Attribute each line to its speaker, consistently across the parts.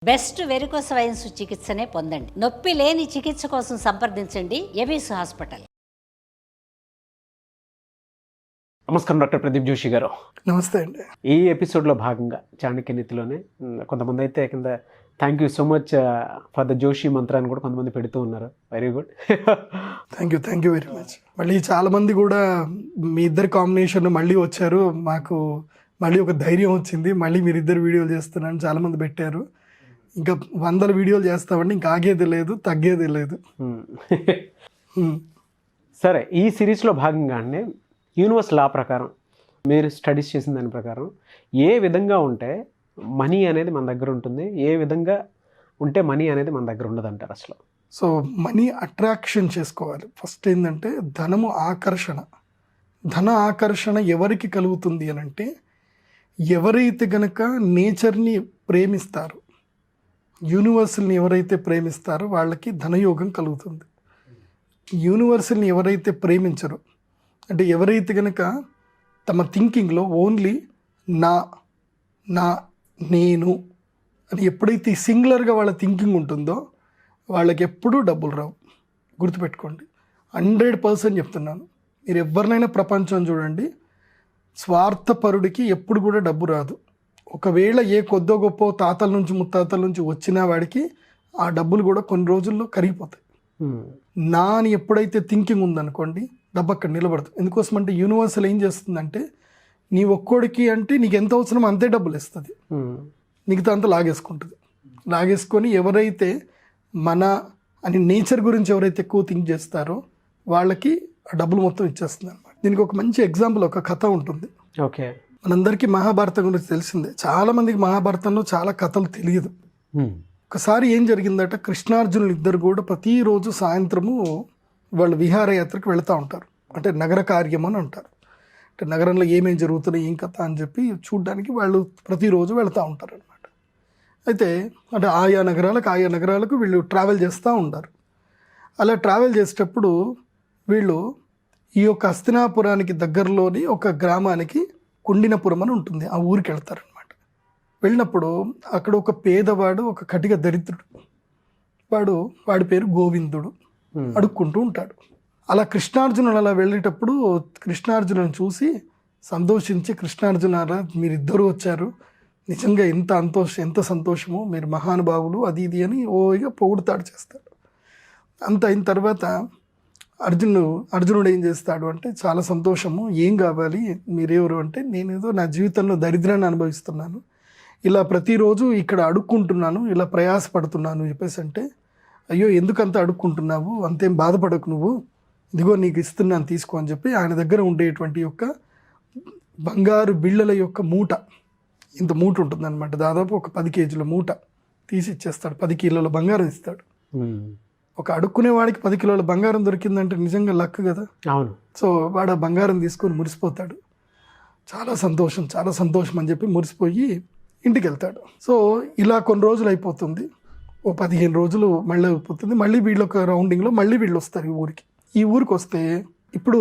Speaker 1: Best varicose wines చికిత్సనే పొందండి. నొప్పి లేని చికిత్స కోసం సంప్రదించండి ఎబిస్ హాస్పిటల్.
Speaker 2: నమస్కారం డాక్టర్ ప్రదీప్ జోషి గారు.
Speaker 3: నమస్తే అండి.
Speaker 2: ఈ ఎపిసోడ్లో భాగంగా చాణక్య నీతిలోనే కొంతమంది అయితే కింద thank you so much for the Joshi మంత్రాన్ని కూడా కొంతమంది పెడుతూ ఉన్నారు. Very good.
Speaker 3: Thank you very much. మళ్ళీ చాలామంది కూడా మీ ఇద్దరు కాంబినేషన్ మళ్ళీ వచ్చారు, మాకు మళ్ళీ ఒక ధైర్యం వచ్చింది, మళ్ళీ మీరిద్దరు వీడియోలు చేస్తున్నాను చాలామంది పెట్టారు. ఇంకా 100 వీడియోలు చేస్తామండి, ఇంకా ఆగేది లేదు తగ్గేది లేదు.
Speaker 2: సరే, ఈ సిరీస్లో భాగంగా అండి యూనివర్స్ లా ప్రకారం మీరు స్టడీస్ చేసిన దాని ప్రకారం ఏ విధంగా ఉంటే మనీ అనేది మన దగ్గర ఉంటుంది, ఏ విధంగా ఉంటే మనీ అనేది మన దగ్గర ఉండదంటారు అసలు?
Speaker 3: సో మనీ అట్రాక్షన్ చేసుకోవాలి. ఫస్ట్ ఏంటంటే ధనము ఆకర్షణ. ధన ఆకర్షణ ఎవరికి కలుగుతుంది అని అంటే ఎవరైతే గనక నేచర్ని ప్రేమిస్తారో, యూనివర్సల్ని ఎవరైతే ప్రేమిస్తారో వాళ్ళకి ధనయోగం కలుగుతుంది. యూనివర్సల్ని ఎవరైతే ప్రేమించరో, అంటే ఎవరైతే కనుక తమ థింకింగ్లో ఓన్లీ నా నా నేను అని ఎప్పుడైతే సింగులర్గా వాళ్ళ థింకింగ్ ఉంటుందో వాళ్ళకి ఎప్పుడూ డబ్బులు రావు. గుర్తుపెట్టుకోండి, 100% చెప్తున్నాను. మీరు ఎవరినైనా ప్రపంచం చూడండి, స్వార్థపరుడికి ఎప్పుడు కూడా డబ్బు రాదు. ఒకవేళ ఏ కొద్దో గొప్ప తాతల నుంచి ముత్తాతల నుంచి వచ్చినా వాడికి ఆ డబ్బులు కూడా కొన్ని రోజుల్లో కరిగిపోతాయి. నా అని ఎప్పుడైతే థింకింగ్ ఉందనుకోండి, డబ్బు అక్కడ నిలబడదు. ఎందుకోసం అంటే యూనివర్సల్ ఏం చేస్తుందంటే నీ ఒక్కోడికి అంటే నీకు ఎంత అవసరం అంతే డబ్బులు ఇస్తుంది, మిగతా అంతా లాగేసుకుంటుంది. లాగేసుకొని ఎవరైతే మన అని నేచర్ గురించి ఎవరైతే ఎక్కువ థింక్ చేస్తారో వాళ్ళకి ఆ డబ్బులు మొత్తం ఇచ్చేస్తుంది అనమాట. దీనికి ఒక మంచి ఎగ్జాంపుల్, ఒక కథ ఉంటుంది.
Speaker 2: ఓకే,
Speaker 3: మనందరికీ మహాభారతం గురించి తెలిసిందే. చాలామందికి మహాభారతంలో చాలా కథలు తెలియదు. ఒకసారి ఏం జరిగిందట, కృష్ణార్జునులు ఇద్దరు కూడా ప్రతిరోజు సాయంత్రము వాళ్ళు విహారయాత్రకు వెళుతూ ఉంటారు. అంటే నగర కార్యం అని అంటారు. అంటే నగరంలో ఏమేమి జరుగుతున్నాయి ఏం కథ అని చెప్పి చూడడానికి వాళ్ళు ప్రతిరోజు వెళుతూ ఉంటారు అనమాట. అయితే అంటే ఆయా నగరాలకు వీళ్ళు ట్రావెల్ చేస్తూ ఉంటారు. అలా ట్రావెల్ చేసేటప్పుడు వీళ్ళు ఈ యొక్క హస్తినాపురానికి దగ్గరలోని ఒక గ్రామానికి కుండినపురం అని ఉంటుంది, ఆ ఊరికి వెళ్తారనమాట. వెళ్ళినప్పుడు అక్కడ ఒక పేదవాడు, ఒక కటిక దరిద్రుడు, వాడి పేరు గోవిందుడు, అడుక్కుంటూ ఉంటాడు. అలా కృష్ణార్జునుడు అలా వెళ్ళేటప్పుడు కృష్ణార్జునుని చూసి సంతోషించి, కృష్ణార్జునారా మీరిద్దరూ వచ్చారు, నిజంగా ఎంత సంతోషమో, మీరు మహానుభావులు అది ఇది అని ఓగా పొగుడుతాడు చేస్తాడు. అంత అయిన తర్వాత అర్జునుడు ఏం చేస్తాడు అంటే, చాలా సంతోషము, ఏం కావాలి, మీరెవరు అంటే, నేనేదో నా జీవితంలో దరిద్రాన్ని అనుభవిస్తున్నాను, ఇలా ప్రతిరోజు ఇక్కడ అడుక్కుంటున్నాను, ఇలా ప్రయాసపడుతున్నాను చెప్పేసి అంటే, అయ్యో ఎందుకంత అడుక్కుంటున్నావు, అంతేం బాధపడకు నువ్వు, ఇదిగో నీకు ఇస్తున్నాను తీసుకో అని చెప్పి ఆయన దగ్గర ఉండేటువంటి యొక్క బంగారు బిళ్ళల యొక్క మూట, ఇంత మూట ఉంటుందన్నమాట, దాదాపు ఒక 10 కేజీల మూట తీసి ఇచ్చేస్తాడు. 10 కిలోల బంగారం ఇస్తాడు. ఒక అడుక్కునే వాడికి 10 కిలోల బంగారం దొరికిందంటే నిజంగా లక్ కదా. అవును. సో వాడు ఆ బంగారం తీసుకొని మురిసిపోతాడు. చాలా సంతోషం అని చెప్పి మురిసిపోయి ఇంటికి వెళ్తాడు. సో ఇలా కొన్ని రోజులు అయిపోతుంది, ఓ 15 రోజులు మళ్ళీ అయిపోతుంది. మళ్ళీ వీళ్ళు ఒక రౌండింగ్లో మళ్ళీ వీళ్ళు వస్తారు ఈ ఊరికి వస్తే ఇప్పుడు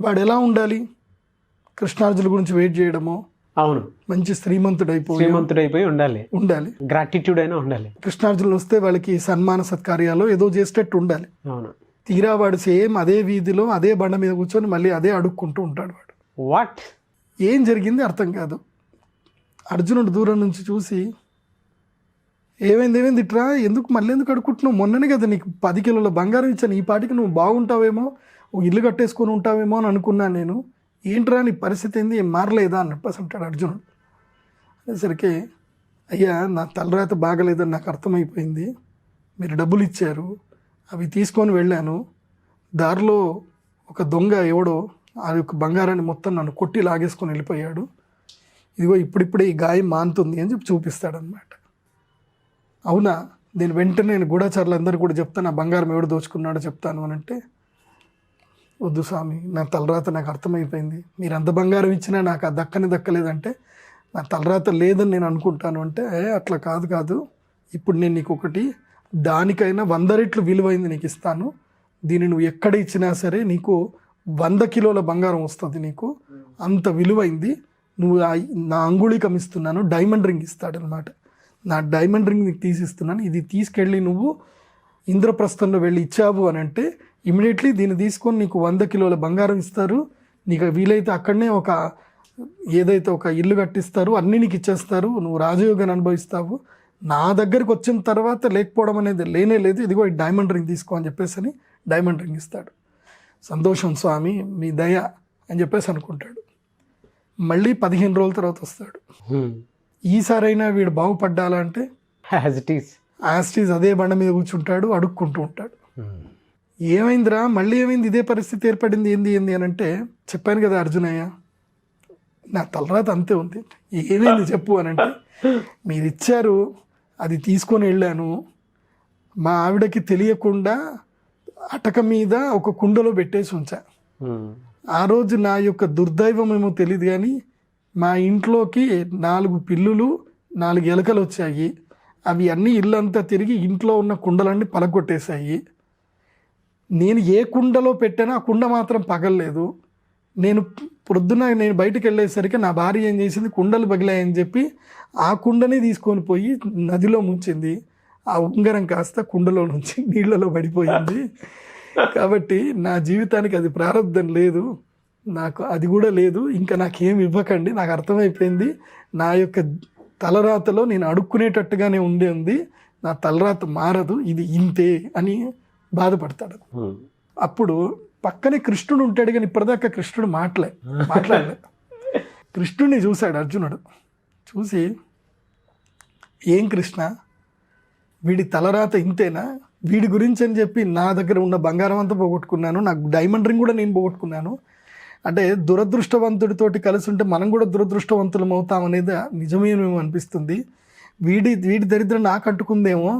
Speaker 3: వాడు ఎలా ఉండాలి, కృష్ణార్జునుల గురించి వెయిట్ చేయడము,
Speaker 2: అవును,
Speaker 3: మంచి శ్రీమంతుడైపోయి ఉండాలి,
Speaker 2: గ్రాటిట్యూడ్ అయినా ఉండాలి.
Speaker 3: కృష్ణార్జునులు వస్తే వాళ్ళకి సన్మాన సత్కార్యాలు ఏదో చేసేటట్టు ఉండాలి.
Speaker 2: అవును.
Speaker 3: తీరా వాడు సేమ్ అదే వీధిలో అదే బండ మీద కూర్చొని మళ్ళీ అదే అడుక్కుంటూ ఉంటాడు.
Speaker 2: వాట్
Speaker 3: ఏం జరిగింది అర్థం కాదు. అర్జునుడు దూరం నుంచి చూసి, ఏమైంది ఇట్రా, ఎందుకు అడుక్కుంటున్నావు, మొన్ననే కదా నీకు 10 కిలోల బంగారం ఇచ్చాను, ఈ పాటికి నువ్వు బాగుంటావేమో, ఇల్లు కట్టేసుకొని ఉంటావేమో అని అనుకున్నాను నేను, ఏంట్రా నీ పరిస్థితి ఏంది, ఏం మారలేదా అని చెప్పేసి అంటాడు అర్జునుడు. అనేసరికి, అయ్యా నా తలరాత బాగలేదని నాకు అర్థమైపోయింది, మీరు డబ్బులు ఇచ్చారు, అవి తీసుకొని వెళ్ళాను, దారిలో ఒక దొంగ ఎవడో ఆ యొక్క బంగారాన్ని మొత్తం నన్ను కొట్టి లాగేసుకొని వెళ్ళిపోయాడు, ఇదిగో ఇప్పుడిప్పుడే ఈ గాయం మానుతుంది అని చెప్పి చూపిస్తాడనమాట. అవునా, నేను వెంటనే నేను గూఢచారులందరూ కూడా చెప్తాను, ఆ బంగారం ఎవడు దోచుకున్నాడో చెప్తాను అని అంటే, వద్దు స్వామి, నా తలరాత నాకు అర్థమైపోయింది, మీరు అంత బంగారం ఇచ్చినా నాకు ఆ దక్కలేదంటే నా తలరాత లేదని నేను అనుకుంటాను అంటే, అట్లా కాదు, ఇప్పుడు నేను నీకు ఒకటి దానికైనా 100 రెట్లు విలువైంది నీకు ఇస్తాను, దీన్ని నువ్వు ఎక్కడ ఇచ్చినా సరే నీకు 100 కిలోల బంగారం వస్తుంది, నీకు అంత విలువైంది, నువ్వు నా అంగుళీకం ఇస్తున్నాను, డైమండ్ రింగ్ ఇస్తాడనమాట. నా డైమండ్ రింగ్ నీకు తీసిస్తున్నాను, ఇది తీసుకెళ్ళి నువ్వు ఇంద్రప్రస్థంలో వెళ్ళి ఇచ్చావు అని అంటే ఇమీడియట్లీ దీన్ని తీసుకొని నీకు 100 కిలోల బంగారం ఇస్తారు, నీకు వీలైతే అక్కడనే ఏదైతే ఒక ఇల్లు కట్టిస్తారు, అన్నీ నీకు ఇచ్చేస్తారు, నువ్వు రాజయోగాన్ని అనుభవిస్తావు. నా దగ్గరికి వచ్చిన తర్వాత లేకపోవడం అనేది లేనే లేదు, ఇదిగో ఈ డైమండ్ రింగ్ తీసుకో అని చెప్పేసి అని డైమండ్ రింగ్ ఇస్తాడు. సంతోషం స్వామి, మీ దయ అని చెప్పేసి అనుకుంటాడు. మళ్ళీ 15 రోజుల తర్వాత వస్తాడు. ఈసారైనా వీడు బాగుపడ్డాలంటే యాస్టీస్ అదే బండ మీద కూర్చుంటాడు, అడుక్కుంటూ ఉంటాడు. ఏమైందిరా, మళ్ళీ ఏమైంది, ఇదే పరిస్థితి ఏర్పడింది, ఏంది అని అంటే, చెప్పాను కదా అర్జునయ్య, నా తలరాత అంతే ఉంది, ఏమైంది చెప్పు అని అంటే, మీరు ఇచ్చారు, అది తీసుకొని వెళ్ళాను, మా ఆవిడకి తెలియకుండా అటక మీద ఒక కుండలో పెట్టేసి ఉంచా. ఆ రోజు నా యొక్క దుర్దైవం ఏమో తెలియదు కానీ మా ఇంట్లోకి 4 పిల్లులు 4 ఎలకలు వచ్చాయి. అవి అన్నీ ఇల్లంతా తిరిగి ఇంట్లో ఉన్న కుండలన్నీ పలగొట్టేశాయి. నేను ఏ కుండలో పెట్టానో ఆ కుండ మాత్రం పగలలేదు. పొద్దున్న నేను బయటకు వెళ్ళేసరికి నా భార్య ఏం చేసింది, కుండలు పగిలాయని చెప్పి ఆ కుండని తీసుకొని పోయి నదిలో ముంచింది. ఆ ఉంగరం కాస్త కుండలో నుంచి నీళ్ళలో పడిపోయింది. కాబట్టి నా జీవితానికి అది ప్రారంధం లేదు, నాకు అది కూడా లేదు, ఇంకా నాకేం ఇవ్వకండి, నాకు అర్థమైపోయింది, నా యొక్క తలరాతలో నేను అడుక్కునేటట్టుగానే ఉంది, నా తలరాత మారదు, ఇది ఇంతే అని బాధపడతాడు. అప్పుడు పక్కనే కృష్ణుడు ఉంటాడు కానీ ఇప్పటిదాకా కృష్ణుడు మాట్లాడలే. కృష్ణుడిని చూశాడు అర్జునుడు. చూసి, ఏం కృష్ణ, వీడి తలరాత ఇంతేనా, వీడి గురించి అని చెప్పి నా దగ్గర ఉన్న బంగారం అంతా పోగొట్టుకున్నాను, నాకు డైమండ్ రింగ్ కూడా నేను పోగొట్టుకున్నాను, అంటే దురదృష్టవంతుడితోటి కలిసి ఉంటే మనం కూడా దురదృష్టవంతులం అవుతాం అనేది నిజమేమేమో అనిపిస్తుంది. వీడి దరిద్రం నాకు అంటుకుందేమో,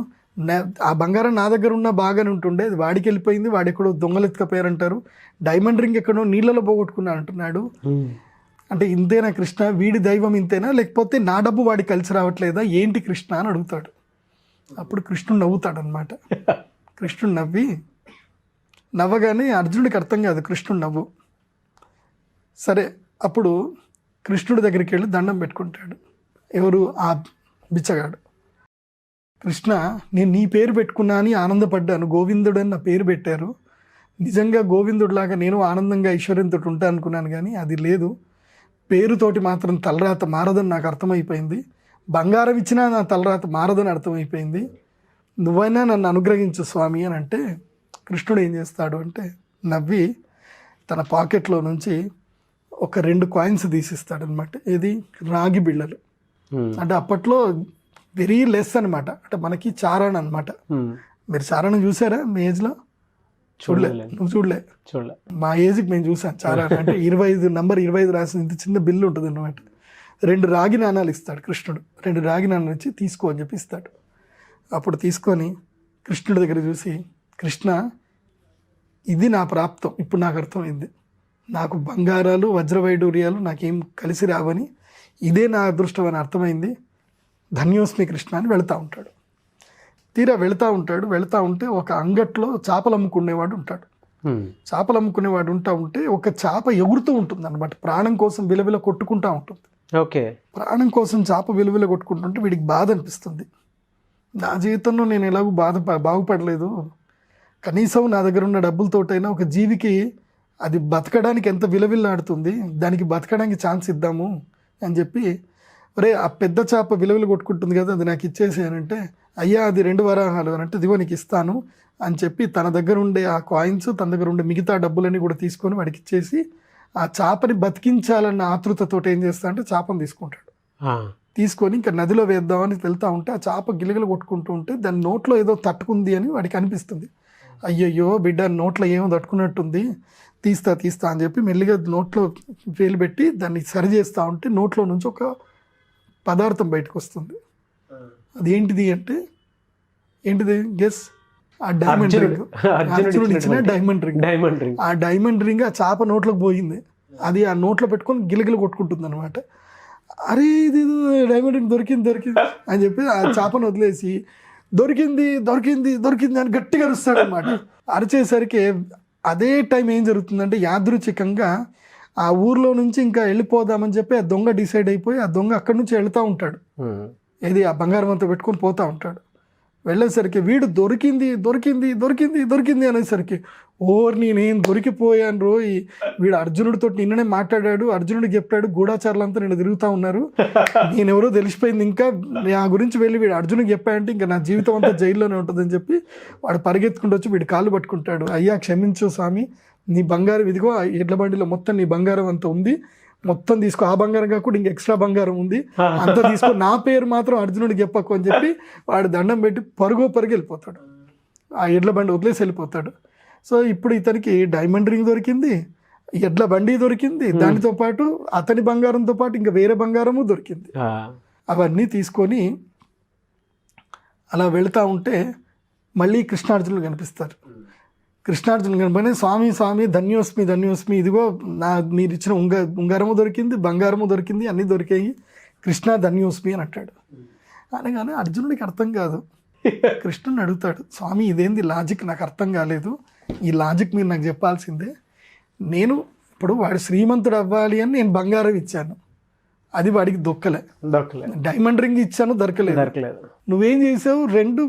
Speaker 3: ఆ బంగారం నా దగ్గర ఉన్న బాగానే ఉంటుండే, అది వాడికి వెళ్ళిపోయింది, వాడు ఎక్కడో దొంగలు ఎత్తుకపోయారంటారు, డైమండ్ రింగ్ ఎక్కడో నీళ్ళలో పోగొట్టుకున్నా అంటున్నాడు. అంటే ఇంతేనా కృష్ణ, వీడి దైవం ఇంతేనా, లేకపోతే నా డబ్బు వాడికి కలిసి రావట్లేదా, ఏంటి కృష్ణ అని అడుగుతాడు. అప్పుడు కృష్ణుడు నవ్వుతాడు అనమాట. కృష్ణుడు నవ్వగానే అర్జునుడికి అర్థం కాదు కృష్ణుడు నవ్వు. సరే, అప్పుడు కృష్ణుడి దగ్గరికి వెళ్ళి దండం పెట్టుకుంటాడు. ఎవరు, ఆ బిచ్చగాడు. కృష్ణ, నేను నీ పేరు పెట్టుకున్నా అని ఆనందపడ్డాను, గోవిందుడు అని నా పేరు పెట్టారు, నిజంగా గోవిందుడిలాగా నేను ఆనందంగా ఐశ్వర్యంతో ఉంటాను అనుకున్నాను, కానీ అది లేదు, పేరుతోటి మాత్రం తలరాత మారదని నాకు అర్థమైపోయింది, బంగారం ఇచ్చినా నా తలరాత మారదని అర్థమైపోయింది, నువ్వైనా నన్ను అనుగ్రహించు స్వామి అని అంటే, కృష్ణుడు ఏం చేస్తాడు అంటే నవ్వి తన పాకెట్లో నుంచి ఒక 2 కాయిన్స్ తీసిస్తాడు అనమాట. ఏది, రాగి బిళ్ళలు. అంటే అప్పట్లో వెరీ లెస్ అనమాట, అంటే మనకి చారణ అనమాట. మీరు చారణ చూసారా మీ ఏజ్లో? నువ్వు చూడలే. మా ఏజ్కి మేము చూసాను చారణ. అంటే 25 నంబర్ 25 రాసిన ఇంత చిన్న బిల్లు ఉంటుంది అనమాట. 2 రాగి నాణాలు ఇస్తాడు కృష్ణుడు. 2 రాగి నాణాలు ఇచ్చి తీసుకో అని చెప్పి ఇస్తాడు. అప్పుడు తీసుకొని కృష్ణుడి దగ్గర చూసి, కృష్ణ, ఇది నా ప్రాప్తం, ఇప్పుడు నాకు అర్థమైంది, నాకు బంగారాలు వజ్రవైడూర్యాలు నాకేం కలిసి రావని, ఇదే నా అదృష్టం అని అర్థమైంది, ధన్యోస్మి కృష్ణ అని వెళుతూ ఉంటాడు. తీరా వెళుతూ ఉంటే ఒక అంగట్లో చేపలు అమ్ముకునేవాడు ఉంటాడు. చేపలు అమ్ముకునేవాడు ఉంటే ఒక చేప ఎగురుతూ ఉంటుంది అనమాట, ప్రాణం కోసం విలవిల కొట్టుకుంటూ ఉంటుంది.
Speaker 2: ఓకే, ప్రాణం
Speaker 3: కోసం చేప విలువలు కొట్టుకుంటుంటే వీడికి బాధ అనిపిస్తుంది. నా జీవితంలో నేను ఎలాగూ బాగుపడలేదు, కనీసం నా దగ్గర ఉన్న డబ్బులతోటైనా ఒక జీవికి అది బతకడానికి ఎంత విలువిల్లాడుతుంది, దానికి బతకడానికి ఛాన్స్ ఇద్దాము అని చెప్పి, ఒరే ఆ పెద్ద చేప విలువలు కొట్టుకుంటుంది కదా, అది నాకు ఇచ్చేసానంటే, అయ్యా అది 2 వరాహాలు అని అంటే, ఇదిగో నీకు ఇస్తాను అని చెప్పి తన దగ్గర ఉండే ఆ కాయిన్స్, తన దగ్గర ఉండే మిగతా డబ్బులన్నీ కూడా తీసుకొని వాడికి ఇచ్చేసి, ఆ చేపని బతికించాలన్న ఆతృతతో ఏం చేస్తా అంటే చేపను తీసుకుంటాడు. తీసుకొని ఇంకా నదిలో వేద్దామని వెళ్తూ ఉంటే ఆ చేప గిలగిలు కొట్టుకుంటూ ఉంటే దాని నోట్లో ఏదో తట్టుకుంది అని వాడికి అనిపిస్తుంది. అయ్యయ్యో బిడ్డ నోట్లో ఏమో తట్టుకున్నట్టుంది, తీస్తా అని చెప్పి మెల్లిగా నోట్లో వేలు పెట్టి దాన్ని సరి చేస్తూ ఉంటే నోట్లో నుంచి ఒక పదార్థం బయటకు వస్తుంది. అదేంటిది అంటే, ఏంటిది గెస్? ఆ డైమండ్ రింగ్. అర్జునుడు ఇచ్చిన డైమండ్ రింగ్. ఆ డైమండ్ రింగ్ ఆ చేప నోట్లోకి పోయింది. అది ఆ నోట్లో పెట్టుకొని గిలగిల కొట్టుకుంటుంది అనమాట. అరే ఇది డైమండ్ రింగ్ దొరికింది అని చెప్పి ఆ చేపను వదిలేసి దొరికింది అని గట్టిగా అరుస్తాడు అనమాట. అరిచేసరికి అదే టైం ఏం జరుగుతుందంటే, యాదృచ్ఛికంగా ఆ ఊర్లో నుంచి ఇంకా వెళ్ళిపోదామని చెప్పి ఆ దొంగ డిసైడ్ అయిపోయి ఆ దొంగ అక్కడి నుంచి వెళ్తూ ఉంటాడు. ఏది ఆ బంగారం అంతా పెట్టుకొని పోతూ ఉంటాడు. వెళ్ళేసరికి వీడు దొరికింది దొరికింది దొరికింది దొరికింది అనేసరికి ఓర్ని నేను దొరికిపోయాను రోయ్, వీడు అర్జునుడితో నిన్ననే మాట్లాడాడు, అర్జునుడికి చెప్పాడు, గూఢాచారులంతా నేను తిరుగుతూ ఉన్నారు, నేనెవరో తెలిసిపోయింది, ఇంకా నా గురించి వెళ్ళి వీడు అర్జునుడికి చెప్పాడంటే ఇంకా నా జీవితం అంతా జైల్లోనే ఉంటుందని చెప్పి వాడు పరిగెత్తుకుంటూ వచ్చి వీడు కాళ్ళు పట్టుకుంటాడు. అయ్యా క్షమించు స్వామి, నీ బంగారం ఇదిగో ఎడ్ల బండిలో మొత్తం నీ బంగారం అంతా ఉంది, మొత్తం తీసుకో, ఆ బంగారం కాకుండా ఇంక ఎక్స్ట్రా బంగారం ఉంది, అంతా తీసుకో, నా పేరు మాత్రం అర్జునుడికి చెప్పకు అని చెప్పి వాడు దండం పెట్టి పరుగు వెళ్ళిపోతాడు. ఆ ఎడ్ల బండి వదిలేసి వెళ్ళిపోతాడు. సో ఇప్పుడు ఇతనికి డైమండ్ రింగ్ దొరికింది, ఎడ్ల బండి దొరికింది, దానితో పాటు అతని బంగారంతో పాటు ఇంకా వేరే బంగారము దొరికింది. అవన్నీ తీసుకొని అలా వెళుతూ ఉంటే మళ్ళీ కృష్ణార్జునులు కనిపిస్తారు. కృష్ణార్జునులు కనపడి స్వామి స్వామి ధన్యోస్మి ధన్యోస్మి, ఇదిగో మీరు ఇచ్చిన ఉంగరము దొరికింది, బంగారము దొరికింది, అన్నీ దొరికాయి, కృష్ణ ధన్యోస్మి అని అంటాడు. అనగానే అర్జునుడికి అర్థం కాదు. కృష్ణుని అడుగుతాడు, స్వామి ఇదేంది లాజిక్, నాకు అర్థం కాలేదు, ఈ లాజిక్ మీరు నాకు చెప్పాల్సిందే. నేను ఇప్పుడు వాడు శ్రీమంతుడు అవ్వాలి అని నేను బంగారం ఇచ్చాను, అది వాడికి దొరకలేదు. డైమండ్ రింగ్ ఇచ్చాను, దొరకలేదు. నువ్వేం చేసావు, 2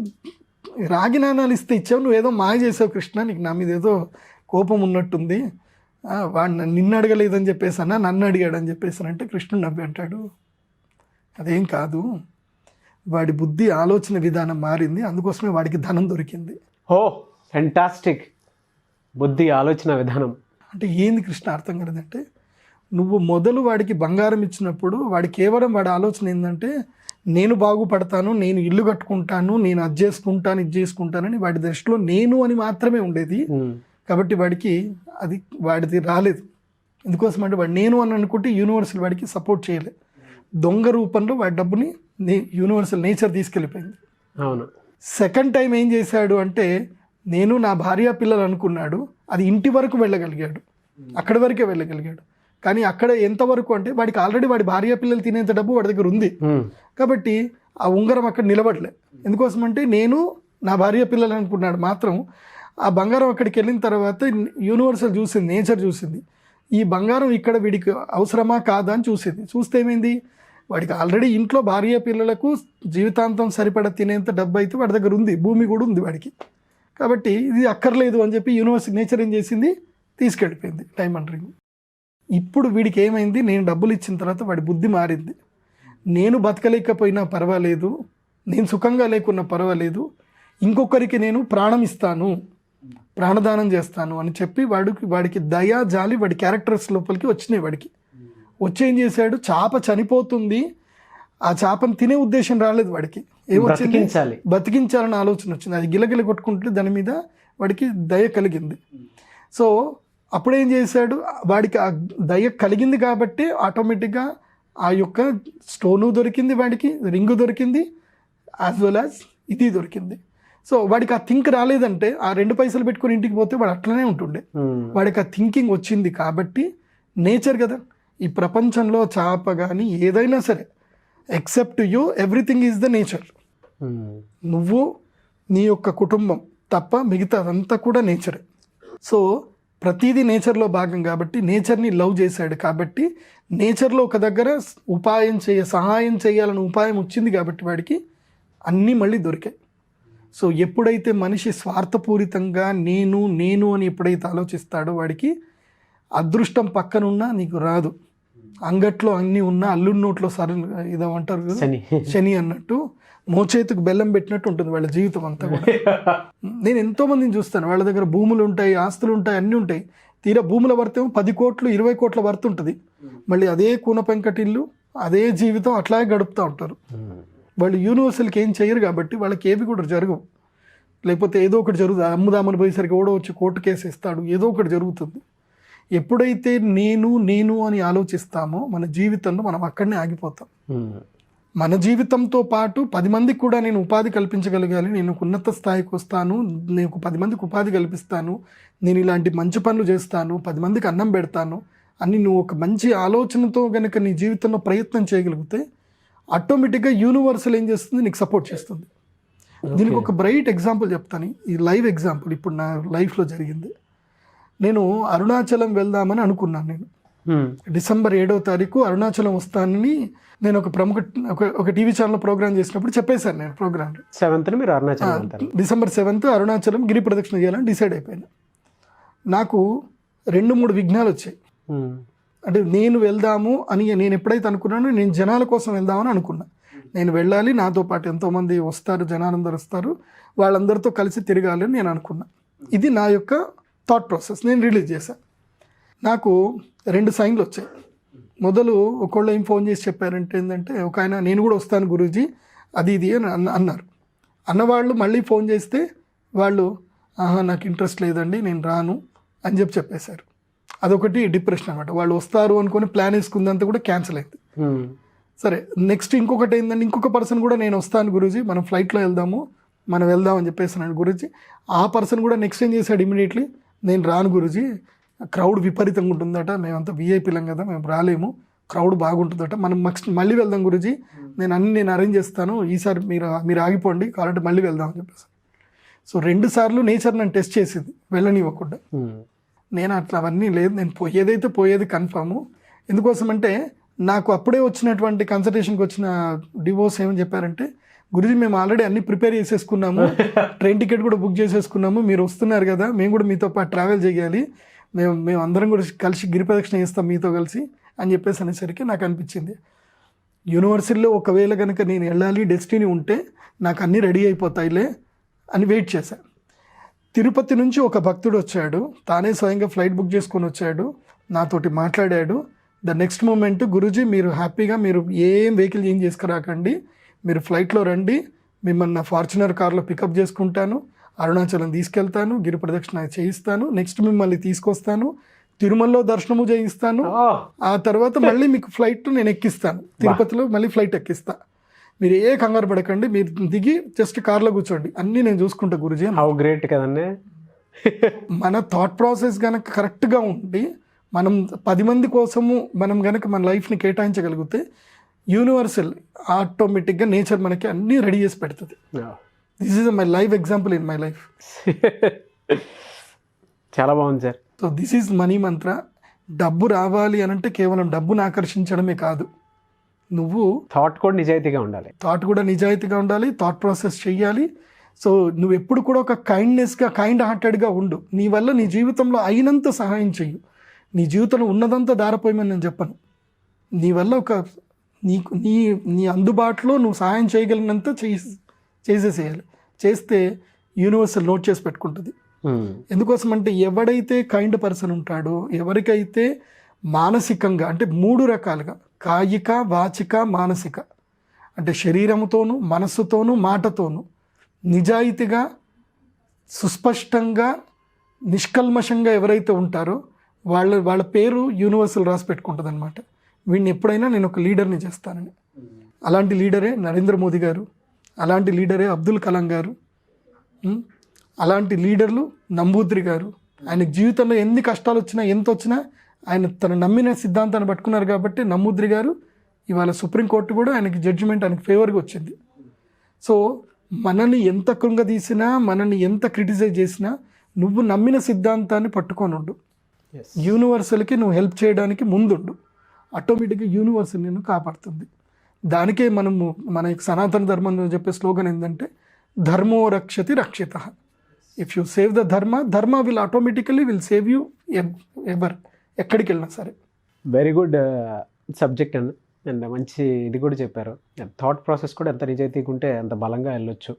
Speaker 3: రాగి నాణాలు ఇస్తే ఇచ్చావు, నువ్వేదో మాయ చేసావు కృష్ణ, నీకు నా మీద ఏదో కోపం ఉన్నట్టుంది, వాడు నిన్ను అడగలేదని చెప్పేసానా, నన్ను అడిగాడని చెప్పేసానంటే కృష్ణుడు నవ్వి అంటాడు, అదేం కాదు, వాడి బుద్ధి ఆలోచన విధానం మారింది, అందుకోసమే వాడికి ధనం దొరికింది.
Speaker 2: ఓ ఫెంటాస్టిక్, బుద్ధి ఆలోచన విధానం
Speaker 3: అంటే ఏంది కృష్ణ అర్థం కాలేదంటే, నువ్వు మొదలు వాడికి బంగారం ఇచ్చినప్పుడు వాడి కేవలం వాడి ఆలోచన ఏంటంటే నేను బాగుపడతాను, నేను ఇల్లు కట్టుకుంటాను, నేను అది చేసుకుంటాను, ఇది చేసుకుంటానని వాడి దృష్టిలో నేను అని మాత్రమే ఉండేది. కాబట్టి వాడిది రాలేదు. ఎందుకోసం అంటే వాడు నేను అని అనుకుంటే యూనివర్సల్ వాడికి సపోర్ట్ చేయలేదు. దొంగ రూపంలో వాడి డబ్బుని యూనివర్సల్ నేచర్ తీసుకెళ్ళిపోయింది.
Speaker 2: అవును.
Speaker 3: సెకండ్ టైం ఏం చేశాడు అంటే, నేను నా భార్య పిల్లలు అనుకున్నాడు, అది ఇంటి వరకు వెళ్ళగలిగాడు, అక్కడి వరకే వెళ్ళగలిగాడు. కానీ అక్కడ ఎంతవరకు అంటే వాడికి ఆల్రెడీ వాడి భార్య పిల్లలు తినేంత డబ్బు వాడి దగ్గర ఉంది. కాబట్టి ఆ ఉంగరం అక్కడ నిలబడలే. ఎందుకోసం అంటే నేను నా భార్య పిల్లలు అనుకున్నాడు మాత్రం. ఆ బంగారం అక్కడికి వెళ్ళిన తర్వాత యూనివర్సల్ చూసింది, నేచర్ చూసింది, ఈ బంగారం ఇక్కడ వీడికి అవసరమా కాదా అని చూసింది. చూస్తే ఏమైంది, వాడికి ఆల్రెడీ ఇంట్లో భార్య పిల్లలకు జీవితాంతం సరిపడా తినేంత డబ్బు అయితే వాడి దగ్గర ఉంది, భూమి కూడా ఉంది వాడికి. కాబట్టి ఇది అక్కర్లేదు అని చెప్పి యూనివర్సల్ నేచర్ ఏం చేసింది, తీసుకెళ్ళిపోయింది డైమండ్ రింగ్. ఇప్పుడు వీడికి ఏమైంది, నేను డబ్బులు ఇచ్చిన తర్వాత వాడి బుద్ధి మారింది. నేను బతకలేకపోయినా పర్వాలేదు, నేను సుఖంగా లేకున్నా పర్వాలేదు, ఇంకొకరికి నేను ప్రాణం ఇస్తాను, ప్రాణదానం చేస్తాను అని చెప్పి వాడికి దయా జాలి వాడి క్యారెక్టర్స్ లోపలికి వచ్చినాయి. వాడికి వచ్చేం చేశాడు, చేప చనిపోతుంది, ఆ చేపను తినే ఉద్దేశం రాలేదు వాడికి, ఏమొచ్చింది, బతికించాలని ఆలోచన వచ్చింది. అది గిలగిల కొట్టుకుంటే దాని మీద వాడికి దయ కలిగింది. సో అప్పుడేం చేశాడు, వాడికి ఆ దయ కలిగింది కాబట్టి ఆటోమేటిక్గా ఆ యొక్క స్టోను దొరికింది, వాడికి రింగు దొరికింది, యాజ్ వెల్ యాజ్ ఇది దొరికింది. సో వాడికి ఆ థింక్ రాలేదంటే, ఆ 2 పైసలు పెట్టుకుని ఇంటికి పోతే వాడు అట్లనే ఉంటుండే. వాడికి ఆ థింకింగ్ వచ్చింది కాబట్టి, నేచర్ కదా ఈ ప్రపంచంలో, చేప కానీ ఏదైనా సరే, except you everything is the nature. నువ్వు నీ యొక్క కుటుంబం తప్ప మిగతా అదంతా కూడా నేచరే. సో ప్రతిదీ నేచర్లో భాగం కాబట్టి నేచర్ని లవ్ చేశాడు. కాబట్టి నేచర్లో ఒక దగ్గర సహాయం చేయాలని ఉపాయం వచ్చింది కాబట్టి వాడికి అన్నీ మళ్ళీ దొరికాయి. సో ఎప్పుడైతే మనిషి స్వార్థపూరితంగా నేను నేను అని ఎప్పుడైతే ఆలోచిస్తాడో వాడికి అదృష్టం పక్కనున్నా నీకు రాదు. అంగట్లో అన్నీ ఉన్నా అల్లుడి నోట్లో ఇదో అంటారు శని అన్నట్టు, మోచేతుకు బెల్లం పెట్టినట్టు ఉంటుంది వాళ్ళ జీవితం అంతా కూడా. నేను ఎంతోమందిని చూస్తాను, వాళ్ళ దగ్గర భూములు ఉంటాయి, ఆస్తులు ఉంటాయి, అన్నీ ఉంటాయి. తీరా భూముల వర్త్ ఏమో 10 కోట్లు 20 కోట్ల వర్త్ ఉంటుంది. మళ్ళీ అదే కూన పెంకటిల్లు, అదే జీవితం అట్లాగే గడుపుతూ ఉంటారు. వాళ్ళు యూనివర్సల్కి ఏం చేయరు కాబట్టి వాళ్ళకి ఏవి కూడా జరగవు. లేకపోతే ఏదో ఒకటి జరుగుతుంది, అమ్ముదామని పోయేసరికి కూడా వచ్చి కోర్టు కేసు ఇస్తాడు, ఏదో ఒకటి జరుగుతుంది. ఎప్పుడైతే నేను నేను అని ఆలోచిస్తామో మన జీవితంలో మనం అక్కడనే ఆగిపోతాం. మన జీవితంతో పాటు 10 మందికి కూడా నేను ఉపాధి కల్పించగలగాలి, నేను ఉన్నత స్థాయికి వస్తాను, నేను 10 మందికి ఉపాధి కల్పిస్తాను, నేను ఇలాంటి మంచి పనులు చేస్తాను, 10 మందికి అన్నం పెడతాను అని నువ్వు ఒక మంచి ఆలోచనతో కనుక నీ జీవితంలో ప్రయత్నం చేయగలిగితే ఆటోమేటిక్గా యూనివర్సల్ ఏం చేస్తుంది, నీకు సపోర్ట్ చేస్తుంది. దీనికి ఒక బ్రైట్ ఎగ్జాంపుల్ చెప్తాను, ఈ లైవ్ ఎగ్జాంపుల్ ఇప్పుడు నా లైఫ్లో జరిగింది. నేను అరుణాచలం వెళ్దామని అనుకున్నాను. నేను డిసెంబర్ 7వ తారీఖు అరుణాచలం వస్తానని నేను ఒక ప్రముఖ ఒక టీవీ ఛానల్ ప్రోగ్రామ్ చేసినప్పుడు చెప్పేశాను. నేను ప్రోగ్రామ్
Speaker 2: 7th మీరు అరుణాచలం వెళ్తారు.
Speaker 3: డిసెంబర్ 7th అరుణాచలం గిరి ప్రదక్షిణ చేయాలని డిసైడ్ అయిపోయాను. నాకు 2-3 విఘ్నాలు వచ్చాయి. అంటే నేను వెళ్దాము అని నేను ఎప్పుడైతే అనుకున్నానో, నేను జనాల కోసం వెళ్దామని అనుకున్నా. నేను వెళ్ళాలి, నాతో పాటు ఎంతోమంది వస్తారు, జనాలందరూ వస్తారు, వాళ్ళందరితో కలిసి తిరగాలి అని నేను అనుకున్నా. ఇది నా యొక్క థాట్ ప్రాసెస్. నేను రిలీజ్ చేశాను. నాకు 2 సైన్లు వచ్చాయి. మొదలు ఒకళ్ళు ఏం ఫోన్ చేసి చెప్పారంటే ఏంటంటే, ఒక ఆయన నేను కూడా వస్తాను గురూజీ అది ఇది అని అన్నారు. అన్నవాళ్ళు మళ్ళీ ఫోన్ చేస్తే వాళ్ళు నాకు ఇంట్రెస్ట్ లేదండి, నేను రాను అని చెప్పేశారు. అదొకటి డిప్రెషన్ అనమాట. వాళ్ళు వస్తారు అనుకుని ప్లాన్ వేసుకుందంతా కూడా క్యాన్సిల్ అయింది. సరే, నెక్స్ట్ ఇంకొకటి ఏంటంటే, ఇంకొక పర్సన్ కూడా నేను వస్తాను గురూజీ, మనం ఫ్లైట్లో వెళ్దాము, మనం వెళ్దాం అని చెప్పేసాను గురూజీ. ఆ పర్సన్ కూడా నెక్స్ట్ ఏం చేశాడు, ఇమీడియట్లీ నేను రాను గురూజీ, క్రౌడ్ విపరీతంగా ఉంటుందట, మేమంతా వీఐపీలం కదా, మేము రాలేము, క్రౌడ్ బాగుంటుందట, మనం మళ్ళీ వెళ్దాం గురూజీ, నేను అరేంజ్ చేస్తాను, ఈసారి మీరు ఆగిపోండి, కాబట్టి మళ్ళీ వెళ్దాం అని చెప్పేసి. సో 2 సార్లు నేచర్ నన్ను టెస్ట్ చేసింది వెళ్ళనివ్వకుండా. నేను అట్లా అవన్నీ లేదు, నేను పోయేది కన్ఫాము. ఎందుకోసమంటే నాకు అప్పుడే వచ్చినటువంటి కన్సల్టేషన్కి వచ్చిన డివోర్స్ ఏమని చెప్పారంటే, గురూజీ మేము ఆల్రెడీ అన్ని ప్రిపేర్ చేసేసుకున్నాము, ట్రైన్ టికెట్ కూడా బుక్ చేసేసుకున్నాము, మీరు వస్తున్నారు కదా, మేము కూడా మీతో పాటు ట్రావెల్ చేయాలి, మేము అందరం కూడా కలిసి గిరి ప్రదక్షిణ చేస్తాం మీతో కలిసి అని చెప్పేసి అనేసరికి నాకు అనిపించింది, యూనివర్సిటీలో ఒకవేళ కనుక నేను వెళ్ళాలి డెస్టినీ ఉంటే నాకు అన్నీ రెడీ అయిపోతాయిలే అని వెయిట్ చేశాను. తిరుపతి నుంచి ఒక భక్తుడు వచ్చాడు, తానే స్వయంగా ఫ్లైట్ బుక్ చేసుకొని వచ్చాడు, నాతోటి మాట్లాడాడు. ద నెక్స్ట్ మూమెంట్, గురూజీ మీరు హ్యాపీగా మీరు ఏం వెహికల్ చేంజ్ చేసుకురాకండి, మీరు ఫ్లైట్లో రండి, మిమ్మల్ని నా ఫార్చునర్ కార్లో పికప్ చేసుకుంటాను, అరుణాచలం తీసుకెళ్తాను, గిరి ప్రదక్షిణ చేయిస్తాను, నెక్స్ట్ మిమ్మల్ని తీసుకొస్తాను, తిరుమలలో దర్శనము చేయిస్తాను, ఆ తర్వాత మళ్ళీ మీకు ఫ్లైట్ నేను ఎక్కిస్తాను, తిరుపతిలో మళ్ళీ ఫ్లైట్ ఎక్కిస్తా, మీరు ఏ కంగారు పడకండి, మీరు దిగి జస్ట్ కార్లో కూర్చోండి, అన్నీ నేను చూసుకుంటా గురూజీ.
Speaker 2: హౌ గ్రేట్ కదండి.
Speaker 3: మన థాట్ ప్రాసెస్ కనుక కరెక్ట్గా ఉండి మనం 10 మంది కోసము మనం కనుక మన లైఫ్ని కేటాయించగలిగితే యూనివర్సల్ ఆటోమేటిక్గా నేచర్ మనకి అన్నీ రెడీ చేసి పెడుతుంది. This is my live example in my life.
Speaker 2: చాలా బాగుంది sir.
Speaker 3: So this is money మంత్ర. డబ్బు రావాలి అనంటే కేవలం డబ్బును ఆకర్షించడమే కాదు, నువ్వు
Speaker 2: థాట్ కూడా నిజాయితీగా ఉండాలి, థాట్ ప్రాసెస్ చెయ్యాలి. సో నువ్వు ఎప్పుడు కూడా ఒక కైండ్ హార్టెడ్గా ఉండు. నీ వల్ల నీ జీవితంలో అయినంత సహాయం చెయ్యి. నీ జీవితంలో ఉన్నదంతా దారిపోయమని నేను చెప్పను. నీ వల్ల నీ అందుబాటులో నువ్వు సహాయం చేయగలిగినంత చేసేసేయాలి. చేస్తే యూనివర్సల్ నోట్ చేసి పెట్టుకుంటుంది. ఎందుకోసం అంటే ఎవడైతే కైండ్ పర్సన్ ఉంటాడో, ఎవరికైతే మానసికంగా అంటే 3 రకాలుగా కాయిక, వాచిక, మానసిక అంటే శరీరముతోనూ, మనస్సుతోనూ, మాటతోనూ నిజాయితీగా, సుస్పష్టంగా, నిష్కల్మషంగా ఎవరైతే ఉంటారో వాళ్ళ పేరు యూనివర్సల్ రాసి పెట్టుకుంటుంది అనమాట. వీడిని ఎప్పుడైనా నేను ఒక లీడర్ని చేస్తానని. అలాంటి లీడరే నరేంద్ర మోదీ గారు, అలాంటి లీడరే అబ్దుల్ కలాం గారు, అలాంటి లీడర్లు నంబూద్రి గారు. ఆయన జీవితంలో ఎన్ని కష్టాలు వచ్చినా, ఎంత వచ్చినా ఆయన తను నమ్మిన సిద్ధాంతాన్ని పట్టుకున్నారు కాబట్టి నంబూద్రి గారు ఇవాళ సుప్రీంకోర్టు కూడా ఆయనకి జడ్జిమెంట్ ఆయనకి ఫేవర్గా వచ్చింది. సో మనల్ని ఎంత కృంగదీసినా, మనల్ని ఎంత క్రిటిసైజ్ చేసినా నువ్వు నమ్మిన సిద్ధాంతాన్ని పట్టుకొని ఉండు. యూనివర్సల్కి నువ్వు హెల్ప్ చేయడానికి ముందుండు. ఆటోమేటిక్గా యూనివర్సల్ నిన్ను కాపాడుతుంది. దానికే మన సనాతన ధర్మంలో చెప్పే స్లోగన్ ఏంటంటే ధర్మో రక్షతి రక్షిత. ఇఫ్ యూ సేవ్ ద ధర్మ విల్ ఆటోమేటికలీ సేవ్ యూ ఎక్కడికి వెళ్ళినా సరే. వెరీ గుడ్ సబ్జెక్ట్ అండ్ మంచి ఇది కూడా చెప్పారు. థాట్ ప్రాసెస్ కూడా ఎంత నిజాయితీగా ఉంటే అంత బలంగా వెళ్ళొచ్చు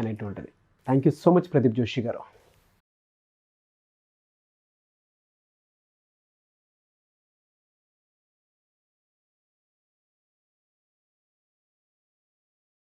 Speaker 2: అనేటువంటిది. Thank you so much Pradeep Joshi గారు.